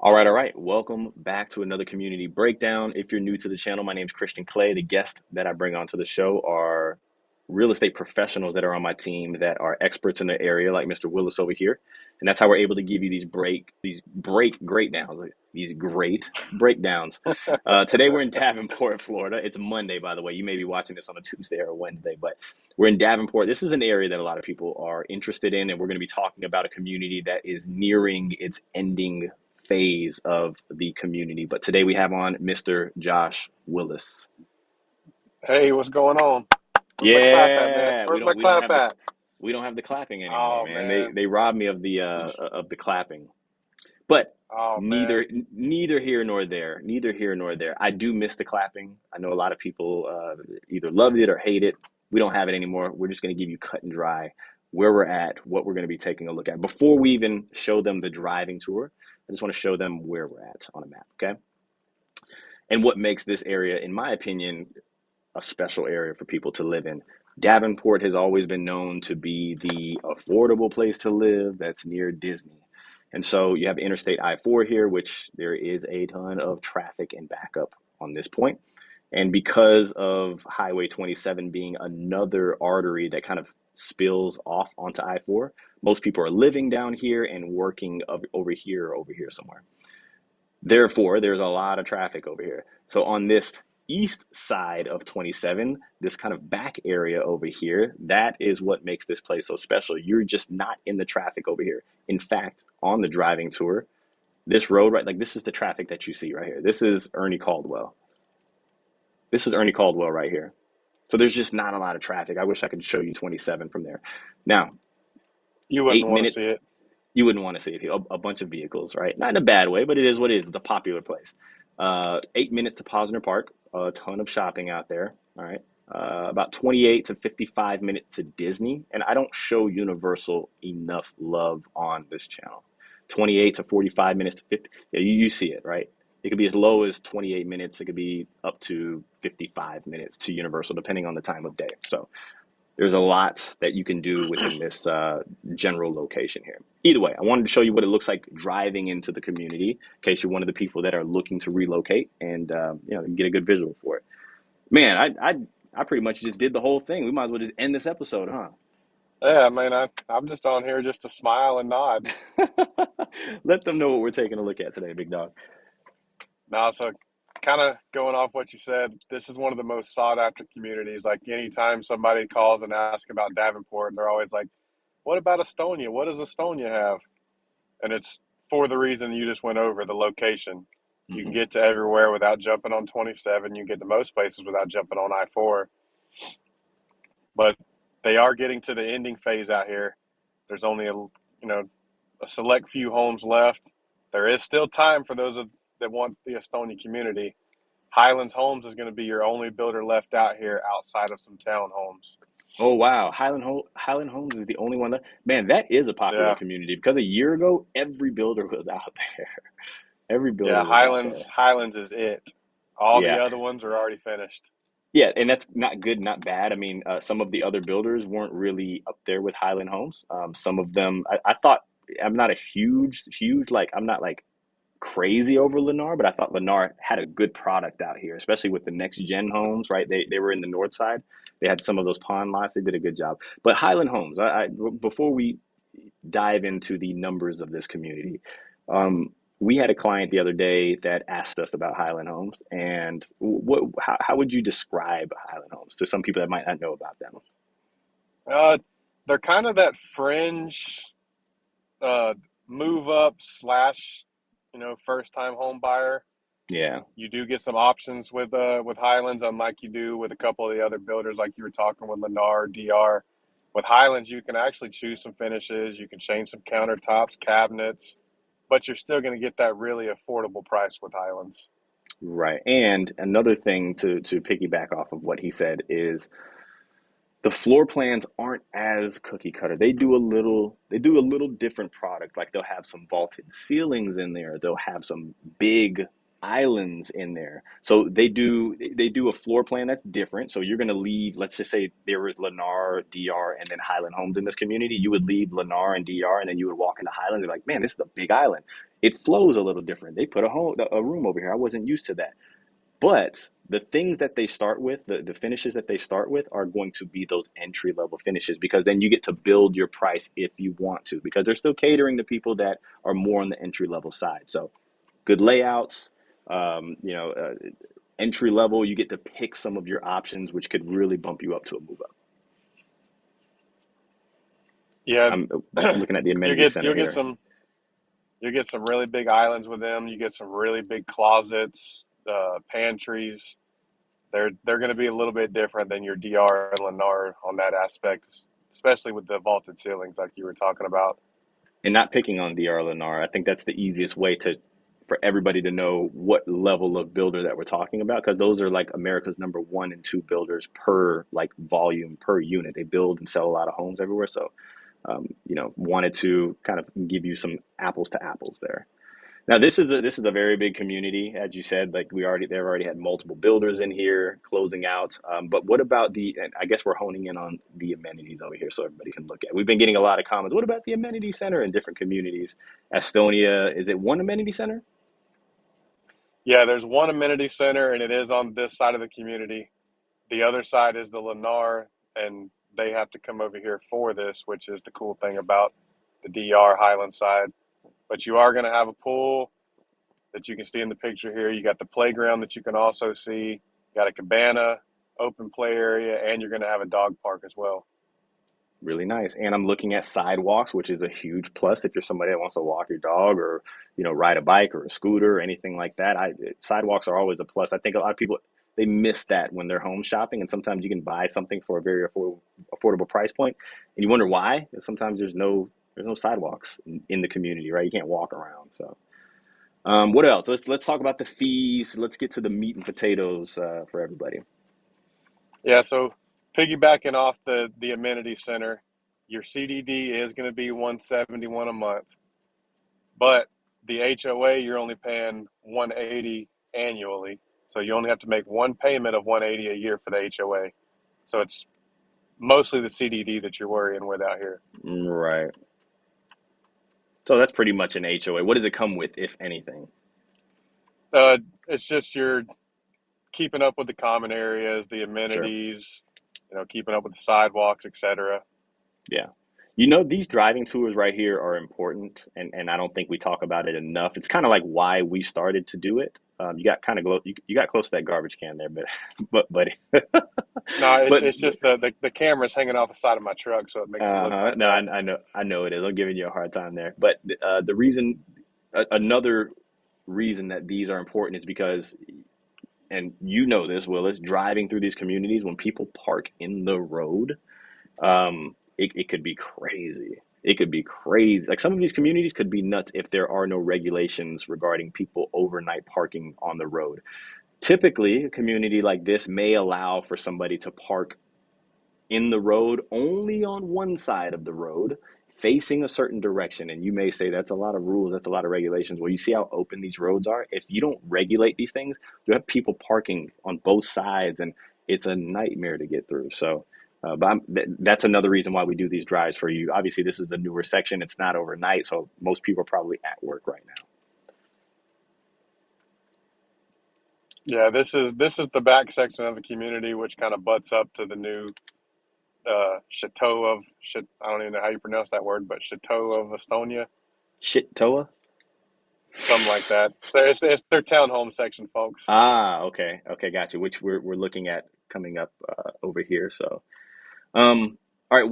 All right. Welcome back to another community breakdown. If you're new to the channel, my name is Christian Clay. The guests that I bring onto the show are real estate professionals that are on my team that are experts in their area, like Mr. Willis over here. And that's how we're able to give you these great downs, these great breakdowns. Today we're in Davenport, Florida. It's Monday, by the way. You may be watching this on a Tuesday or a Wednesday, but we're in Davenport. This is an area that a lot of people are interested in, and we're going to be talking about a community that is nearing its ending phase of the community. But today we have on Mr. Josh Willis. Hey, what's going on? Where's my clap at, man? Yeah, Where's my clap at? we don't have the clapping anymore, Oh man. man. They robbed me of the clapping. But Oh man. neither here nor there. Neither here nor there. I do miss the clapping. I know a lot of people either loved it or hate it. We don't have it anymore. We're just going to give you cut and dry where we're at, what we're going to be taking a look at. Before we even show them the driving tour, I just want to show them where we're at on a map, okay? And what makes this area, in my opinion, a special area for people to live in. Davenport has always been known to be the affordable place to live that's near Disney. And so you have Interstate I-4 here, which there is a ton of traffic and backup on this point. And because of Highway 27 being another artery that kind of spills off onto I-4, most people are living down here and working over here or over here somewhere. Therefore, there's a lot of traffic over here. So on this east side of 27, this kind of back area over here, that is what makes this place so special. You're just not in the traffic over here. In fact, on the driving tour, this road, right, like this is the traffic that you see right here. This is Ernie Caldwell. This is Ernie Caldwell right here. So there's just not a lot of traffic. I wish I could show you 27 from there. Now, You wouldn't eight want to minutes, see it. you wouldn't want to see it. A bunch of vehicles, right? Not in a bad way, but it is what it is. It's a popular place. 8 minutes to Posner Park, a ton of shopping out there. All right. About 28 to 55 minutes to Disney. And I don't show Universal enough love on this channel. 28 to 45 minutes to 50. Yeah, you see it, right? It could be as low as 28 minutes. It could be up to 55 minutes to Universal, depending on the time of day. So there's a lot that you can do within this general location here. Either way, I wanted to show you what it looks like driving into the community in case you're one of the people that are looking to relocate and get a good visual for it. Man, I pretty much just did the whole thing. We might as well just end this episode, Yeah, man, I'm just on here just to smile and nod. huh? Let them know what we're taking a look at today, big dog. Now, so kind of going off what you said, this is one of the most sought after communities. Like anytime somebody calls and asks about Davenport, they're always like, "What about Estonia? What does Estonia have?" And it's for the reason you just went over, the location. You can Hmm. get to everywhere without jumping on 27. You can get to most places without jumping on I-4. But they are getting to the ending phase out here. There's only a select few homes left. There is still time for those that want the Estonia community. Highlands Homes is going to be your only builder left out here outside of some townhomes. Oh wow, Highland Homes is the only one that man. That is a popular Yeah, community because a year ago every builder was out there. Every builder yeah. was out Highlands there. Highlands is it. All the Yeah. other ones are already finished. Yeah, and that's not good, not bad. I mean, some of the other builders weren't really up there with Highland Homes. Some of them, I thought, I'm not a huge, like, I'm not like crazy over Lennar, but I thought Lennar had a good product out here, especially with the next gen homes, right? They were in the north side. They had some of those pond lots. They did a good job. But Highland Homes, before we dive into the numbers of this community. We had a client the other day that asked us about Highland Homes, and how would you describe Highland Homes to some people that might not know about them? Uh, they're kind of that fringe uh, move up slash, first time home buyer. Yeah, You do get some options with Highlands, unlike you do with a couple of the other builders, like you were talking with Lennar, DR. With Highlands, you can actually choose some finishes. You can change some countertops, cabinets, but you're still going to get that really affordable price with Highlands. right. And another thing to piggyback off of what he said is the floor plans aren't as cookie cutter. They do a little different product. Like they'll have some vaulted ceilings in there. They'll have some big islands in there. So they do a floor plan that's different. So you're going to leave, let's just say there was Lennar, DR, and then Highland Homes in this community. You would leave Lennar and DR, and then you would walk into Highland and be like, man, this is a big island. It flows a little different. They put a room over here. I wasn't used to that. But the things that they start with, the finishes that they start with are going to be those entry level finishes, because then you get to build your price if you want to, because they're still catering to people that are more on the entry level side. So good layouts, um, you know, uh, entry level, you get to pick some of your options, which could really bump you up to a move up. Yeah, I'm looking at the amenity you'll center get here. some really big islands with them. You get some really big closets, pantries. They're going to be a little bit different than your DR and Lennar on that aspect, especially with the vaulted ceilings like you were talking about. And not picking on DR Lennar, I think that's the easiest way to for everybody to know what level of builder that we're talking about, because those are like America's number one and two builders per like volume per unit. They build and sell a lot of homes everywhere. So wanted to kind of give you some apples to apples there. Now this is a very big community, as you said. Like they've already had multiple builders in here closing out. But what about and I guess we're honing in on the amenities over here, so everybody can look at. We've been getting a lot of comments. What about the amenity center in different communities? Estonia, is it one amenity center? Yeah, there's one amenity center, and it is on this side of the community. The other side is the Lennar, and they have to come over here for this, which is the cool thing about the DR Highland side. But you are going to have a pool that you can see in the picture here. You got the playground that you can also see. You got a cabana, open play area, and you're going to have a dog park as well. Really nice. And I'm looking at sidewalks, which is a huge plus if you're somebody that wants to walk your dog or, ride a bike or a scooter or anything like that. Sidewalks are always a plus. I think a lot of people they miss that when they're home shopping, and sometimes you can buy something for a very affordable price point, and you wonder why. Sometimes there's no sidewalks in the community, right? You can't walk around. So, what else? Let's talk about the fees. Let's get to the meat and potatoes for everybody. Yeah, so piggybacking off the amenity center, your CDD is going to be 171 a month, but the HOA you're only paying 180 annually. So you only have to make one payment of 180 a year for the HOA. So it's mostly the CDD that you're worrying with out here. Right. So that's pretty much an HOA. What does it come with, if anything? It's just you're keeping up with the common areas, the Sure. amenities, keeping up with the sidewalks, etc. Yeah. These driving tours right here are important, and I don't think we talk about it enough. It's kind of like why we started to do it. You got kind of you got close to that garbage can there, but buddy. No, But it's just the camera's hanging off the side of my truck, so it makes it look like no, that. I know it is. I'm giving you a hard time there. But the reason, another reason that these are important is because, and you know this, Willis, driving through these communities when people park in the road. It could be crazy. It could be crazy. Like some of these communities could be nuts if there are no regulations regarding people overnight parking on the road. Typically, a community like this may allow for somebody to park in the road only on one side of the road facing a certain direction. And you may say that's a lot of rules, that's a lot of regulations. Well, you see how open these roads are? If you don't regulate these things, you have people parking on both sides, and it's a nightmare to get through. So, that's another reason why we do these drives for you. Obviously, this is the newer section. It's not overnight, so most people are probably at work right now. Yeah, this is the back section of the community, which kind of butts up to the new chateau of I don't even know how you pronounce that word, but chateau of Estonia, Shit, Toa? something like that. It's their townhome section, folks. Ah, okay, got you. Which we're looking at coming up over here. So, all right.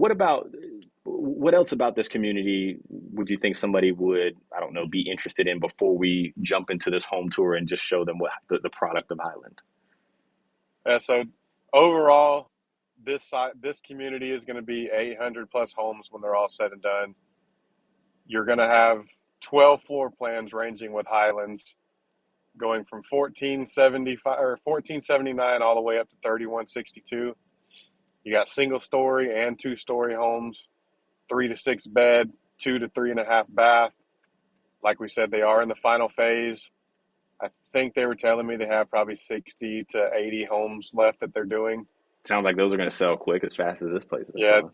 What else about this community would you think somebody would, I don't know, be interested in before we jump into this home tour and just show them what the product of Highland? So overall, this community is going to be 800 plus homes when they're all said and done. You're going to have 12 floor plans ranging with Highlands, going from 1475 or 1479 all the way up to 3162. You got single story and two-story homes, 3 to 6 bed, 2 to 3.5 bath. Like we said, they are in the final phase. I think they were telling me they have probably 60 to 80 homes left that they're doing. Sounds like those are going to sell quick as fast as this place has been Yeah, selling.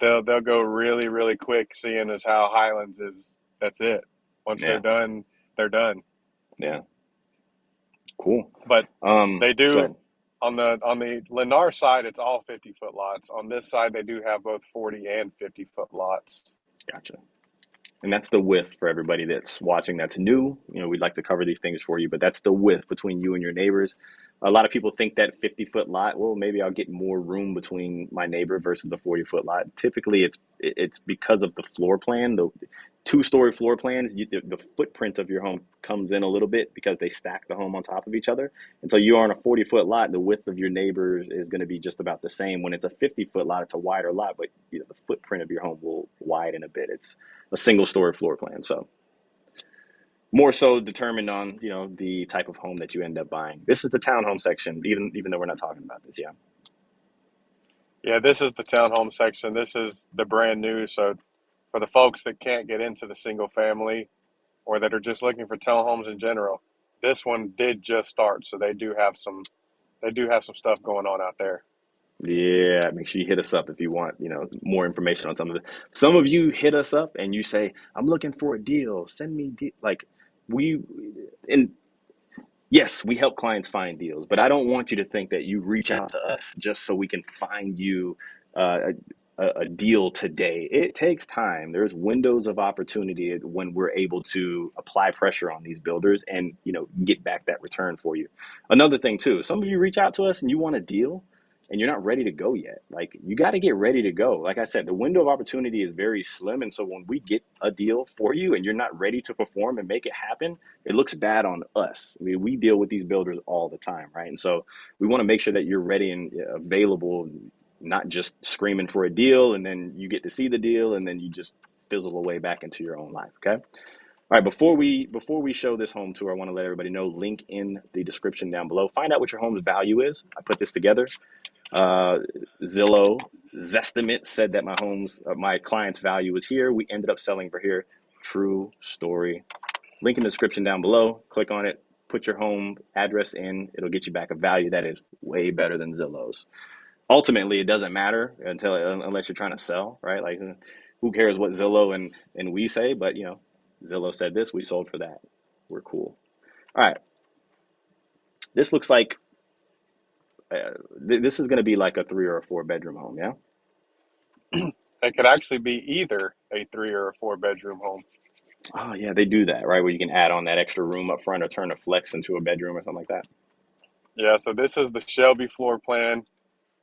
they'll go really quick, seeing as how Highlands is. That's it. Once they're Yeah. done, they're done. Yeah. Cool. But they Go do ahead. on the Lennar side, it's all 50-foot lots. On this side, they do have both 40 and 50-foot lots. Gotcha. And that's the width for everybody that's watching that's new. We'd like to cover these things for you, but that's the width between you and your neighbors. A lot of people think that 50-foot lot, well, maybe I'll get more room between my neighbor versus the 40-foot lot. Typically, it's because of the floor plan. The two-story floor plans, the footprint of your home comes in a little bit because they stack the home on top of each other. And so you're on a 40-foot lot, the width of your neighbors is going to be just about the same. When it's a 50-foot lot, it's a wider lot, but the footprint of your home will widen a bit. It's a single story floor plan. So more so determined on, the type of home that you end up buying. This is the townhome section, even though we're not talking about this. Yeah. Yeah, this is the townhome section. This is the brand new. So for the folks that can't get into the single family or that are just looking for townhomes in general, this one did just start. So they do have some stuff going on out there. Yeah, make sure you hit us up if you want, more information on some of it. Some of you hit us up and you say, "I'm looking for a deal. Send me like we and yes, we help clients find deals, but I don't want you to think that you reach out to us just so we can find you uh, a deal today. It takes time. There's windows of opportunity when we're able to apply pressure on these builders and get back that return for you. Another thing too, some of you reach out to us and you want a deal and you're not ready to go yet. Like you got to get ready to go. Like I said, the window of opportunity is very slim, and so when we get a deal for you and you're not ready to perform and make it happen, it looks bad on us. I mean, we deal with these builders all the time, right? And so we want to make sure that you're ready and available, not just screaming for a deal and then you get to see the deal and then you just fizzle away back into your own life. Okay. All right. Before we show this home tour, I want to let everybody know, link in the description down below. Find out what your home's value is. I put this together. Uh, Zillow Zestimate said that my client's value was here. We ended up selling for here. True story. Link in the description down below. Click on it. Put your home address in. It'll get you back a value that is way better than Zillow's. Ultimately, it doesn't matter unless you're trying to sell, right? Like, who cares what Zillow and we say? But Zillow said this, we sold for that. We're cool. All right, this looks like this is going to be like a 3 or a 4 bedroom home, yeah. It could actually be either a 3 or a 4 bedroom home. Oh yeah, they do that, right? Where you can add on that extra room up front or turn a flex into a bedroom or something like that. Yeah, so this is the Shelby floor plan.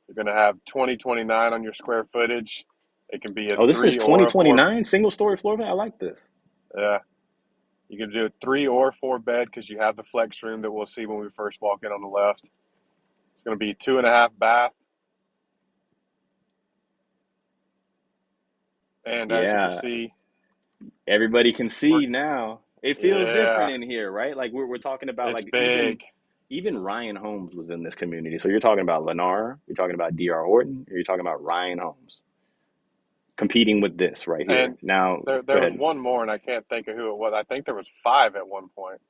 You're going to have 2029 on your square footage. It can be a Oh, this is 3 or a 4. 2029 single story floor plan. I like this. Yeah, you can do a 3 or 4 bed because you have the flex room that we'll see when we first walk in on the left. It's going to be 2.5 bath. And as you can Yeah, see, everybody can we're, see now. It feels different yeah, in here, right? Like we're talking about it's like even big. even Ryan Homes was in this community. So you're talking about Lennar, you're talking about D.R. Horton, or you're talking about Ryan Homes competing with this right here. And Now, there go was ahead. one more, and I can't think of who it was. I think there was five at one point.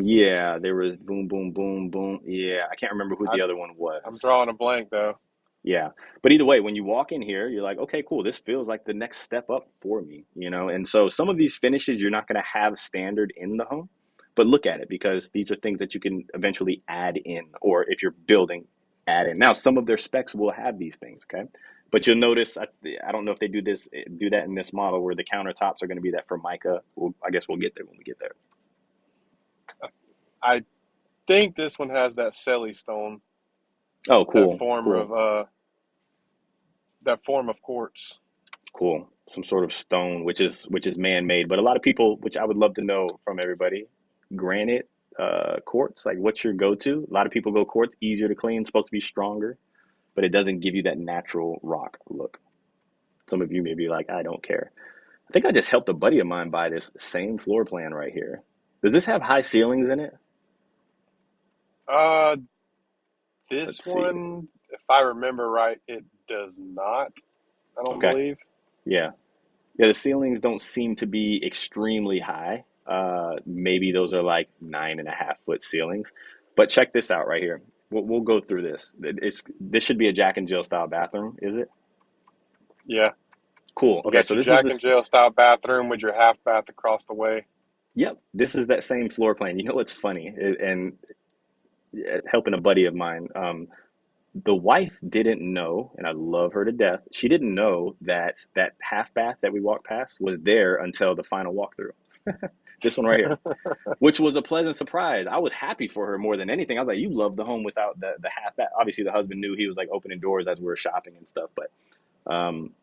Yeah, there was boom, boom, boom, boom. Yeah, I can't remember who I, the other one I'm was. drawing a blank, though. Yeah. But either way, when you walk in here, you're like, okay, cool. This feels like the next step up for me. And so some of these finishes you're not going to have standard in the home, but look at it because these are things that you can eventually add in, or if you're building, add in. Now, some of their specs will have these things, okay? But you'll notice, I don't know if they do that in this model where the countertops are going to be that Formica. I guess we'll get there when we get there. I think this one has that celly stone, Oh, that cool, form cool. of uh, that form of quartz. Cool. Some sort of stone, which is man-made. But a lot of people, which I would love to know from everybody, granite, quartz, like what's your go-to? A lot of people go quartz, easier to clean, supposed to be stronger, but it doesn't give you that natural rock look. Some of you may be like, I don't care. I think I just helped a buddy of mine buy this same floor plan right here. Does this have high ceilings in it? Uh, this Let's see. one, if I remember right, it does not. I don't Okay. believe. Yeah. Yeah, the ceilings don't seem to be extremely high. Maybe those are like 9.5 foot ceilings. But check this out right here. We'll go through this. This should be a Jack and Jill style bathroom, is it? Yeah, Cool. you Okay, got so your this is Jack and this. Jill style bathroom with your half bath across the way. Yep, this is that same floor plan. You know what's funny? And helping a buddy of mine, the wife didn't know, and I love her to death. She didn't know that that half bath that we walked past was there until the final walkthrough. This one right here, which was a pleasant surprise. I was happy for her more than anything. I was like, "You love the home without the half bath." Obviously, the husband knew, he was like opening doors as we were shopping and stuff. But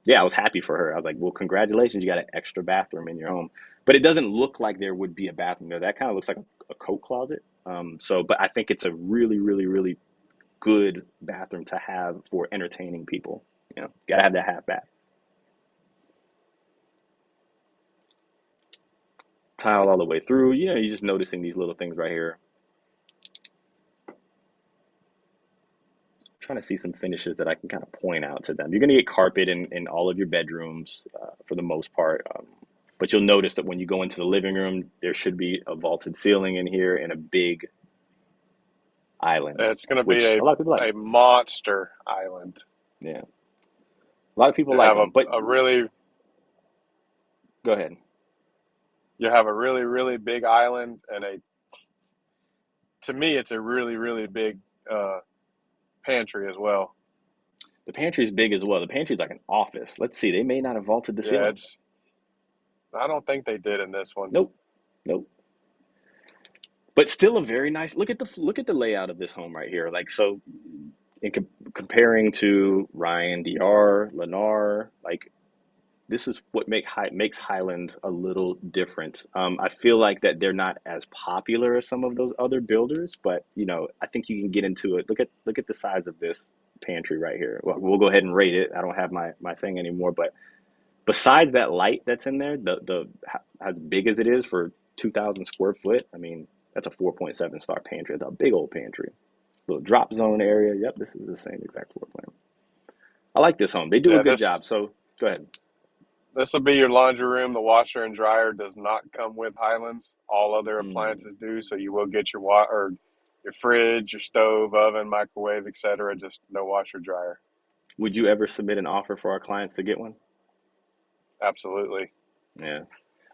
yeah, I was happy for her. I was like, "Well, congratulations, you got an extra bathroom in your home." But it doesn't look like there would be a bathroom there. That kind of looks like a coat closet. But I think it's a really, really, really good bathroom to have for entertaining people. You know, gotta have that half bath. Tile all the way through. You know, you're just noticing these little things right here. Trying to see some finishes that I can kind of point out to them. You're gonna get carpet in all of your bedrooms for the most part. But you'll notice that when you go into the living room, there should be a vaulted ceiling in here and a big island, It's going to be which a lot of people like. a monster island. Yeah, a lot of people You like have them. But a really go ahead. you have a really really big island, and a to me it's a really really big uh, pantry as well. The pantry is big as well. The pantry is like an office. Let's see. They may not have vaulted the Yeah, ceiling. it's I don't think they did in this one. Nope. Nope. But still a very nice. Look at the layout of this home right here. Like so, in comparing to Ryan, DR, Lennar, like this is what makes Highland a little different. I feel like that they're not as popular as some of those other builders, but you know, I think you can get into it. Look at the size of this pantry right here. Well, we'll go ahead and rate it. I don't have my thing anymore, but besides that light that's in there, the as big as it is for 2,000 square foot, I mean, that's a 4.7 star pantry. It's a big old pantry. Little drop zone area. Yep, this is the same exact floor plan. I like this home. They do a Yeah, good job. So go ahead. this will be your laundry room. The washer and dryer does not come with Highlands. All other Mm. appliances do, so you will get your or your fridge, your stove, oven, microwave, etc. Just no washer dryer. Would you ever submit an offer for our clients to get one? Absolutely. Yeah,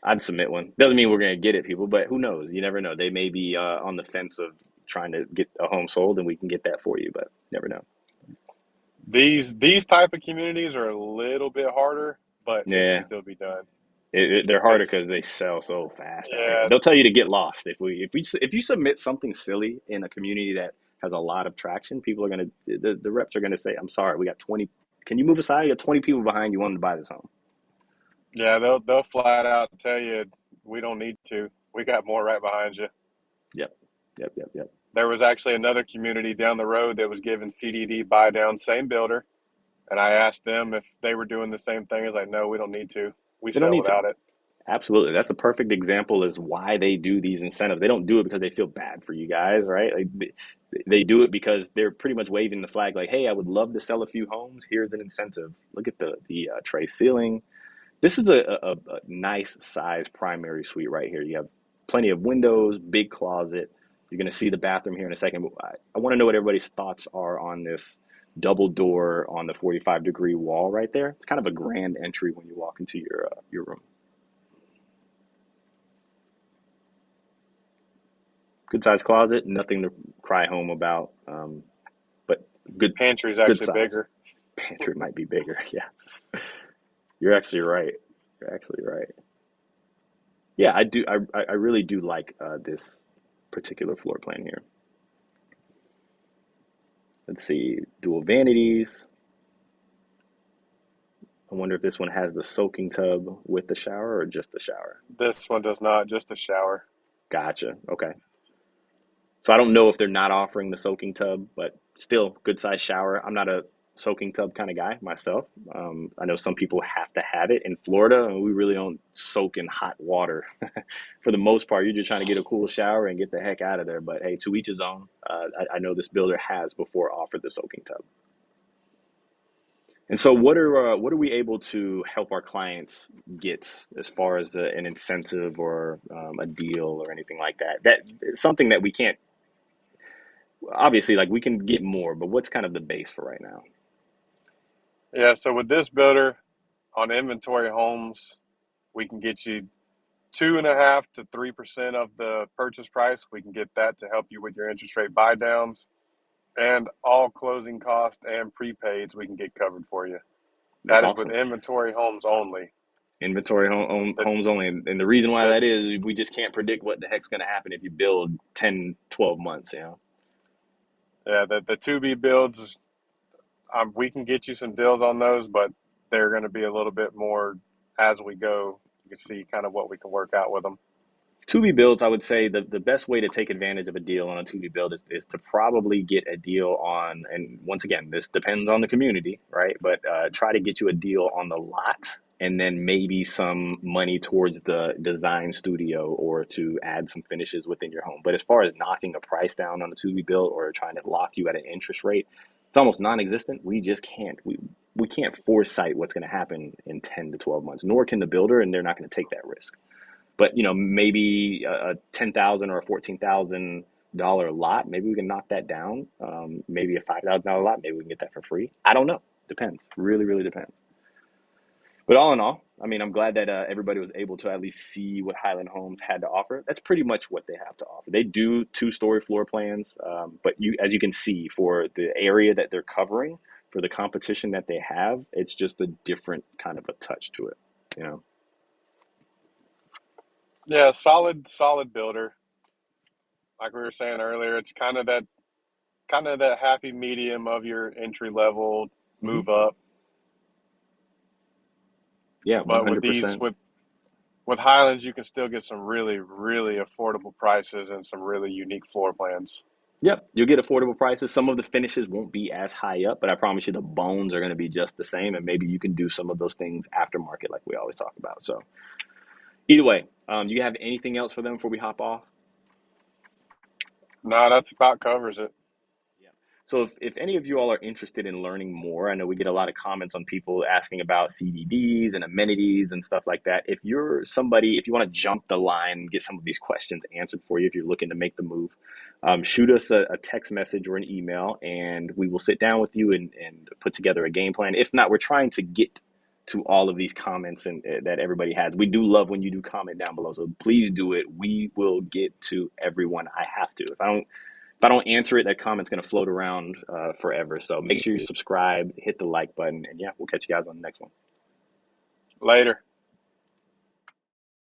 I'd submit one. Doesn't mean we're gonna get it, people, but who knows? You never know. They may be on the fence of trying to get a home sold, and we can get that for you, but never know. These type of communities are a little bit harder, but it can Yeah, still be done. they're harder Because because they sell so fast out here. yeah, They'll tell you to get lost if you submit something silly in a community that has a lot of traction. People are gonna the reps are gonna say, "I'm sorry, we got 20. Can you move aside? You got 20 people behind you wanting to buy this home." yeah, they'll flat out tell you we don't need to. We got more right behind you. Yep, yep, yep, yep. There was actually another community down the road that was given CDD buy down, same builder, and I asked them if they were doing the same thing. I was like, no, we don't need to. We They don't sell need to. without it. Absolutely. That's a perfect example as why they do these incentives. They don't do it because they feel bad for you guys, right? Like they do it because they're pretty much waving the flag like, "Hey, I would love to sell a few homes. Here's an incentive. Look at the tray ceiling. This is a nice size primary suite right here. You have plenty of windows, big closet. You're going to see the bathroom here in a second. But I want to know what everybody's thoughts are on this double door on the 45-degree wall right there. It's kind of a grand entry when you walk into your room. Good size closet, nothing to cry home about. But good Pantry's good actually size. bigger. Pantry might be bigger. Yeah, you're actually right. You're actually right. Yeah, I do. I really do like this particular floor plan here. Let's see, dual vanities. I wonder if this one has the soaking tub with the shower or just the shower. This one does not, just a shower. Gotcha. Okay. So I don't know if they're not offering the soaking tub, but still good size shower. I'm not a soaking tub kind of guy myself. I know some people have to have it in Florida, and we really don't soak in hot water. For the most part, you're just trying to get a cool shower and get the heck out of there. But hey, to each his own. I know this builder has before offered the soaking tub. And so, what are we able to help our clients get as far as an incentive or a deal or anything like that? That something that we can't obviously, like we can get more, but what's kind of the base for right now? Yeah, so with this builder on inventory homes, we can get you 2.5 to 3% of the purchase price. We can get that to help you with your interest rate buy downs, and all closing costs and prepaids we can get covered for you. That's That is with awesome. inventory homes only. Inventory The, homes only. And the reason why the, that is, we just can't predict what the heck's going to happen if you build 10, 12 months, you know? yeah, the to be builds, we can get you some deals on those, but they're going to be a little bit more as we go. You can see kind of what we can work out with them. To be builds, I would say the best way to take advantage of a deal on a to be build is to probably get a deal on, and once again, this depends on the community, right? But try to get you a deal on the lot and then maybe some money towards the design studio or to add some finishes within your home. But as far as knocking a price down on a to be build or trying to lock you at an interest rate, it's almost non-existent. We just can't. We can't foresight what's going to happen in 10 to 12 months, nor can the builder, and they're not going to take that risk. But maybe a 10,000 or a $14,000 lot, maybe we can knock that down. Maybe a $5,000 lot, maybe we can get that for free. I don't know. Depends. Really, really depends. But all in all, I mean, I'm glad that everybody was able to at least see what Highland Homes had to offer. That's pretty much what they have to offer. They do two-story floor plans, but as you can see, for the area that they're covering, for the competition that they have, it's just a different kind of a touch to it, you know? Yeah, solid builder. Like we were saying earlier, it's kind of that happy medium of your entry level Hmm. move up. Yeah, But with these 100%. with Highlands, you can still get some really really affordable prices and some really unique floor plans. Yep, you'll get affordable prices. Some of the finishes won't be as high up, but I promise you the bones are going to be just the same. And maybe you can do some of those things aftermarket, like we always talk about. So, either way, do you have anything else for them before we hop off? No, that's about covers it. Yeah. So if any of you all are interested in learning more, I know we get a lot of comments on people asking about CDDs and amenities and stuff like that. If you're somebody, if you want to jump the line and get some of these questions answered for you, if you're looking to make the move, shoot us a text message or an email, and we will sit down with you and put together a game plan. If not, we're trying to get to all of these comments and that everybody has. We do love when you do comment down below, so please do it. We will get to everyone. I have to. If I don't answer it, that comment's going to float around forever. So make sure you subscribe, hit the like button, and yeah, we'll catch you guys on the next one. Later.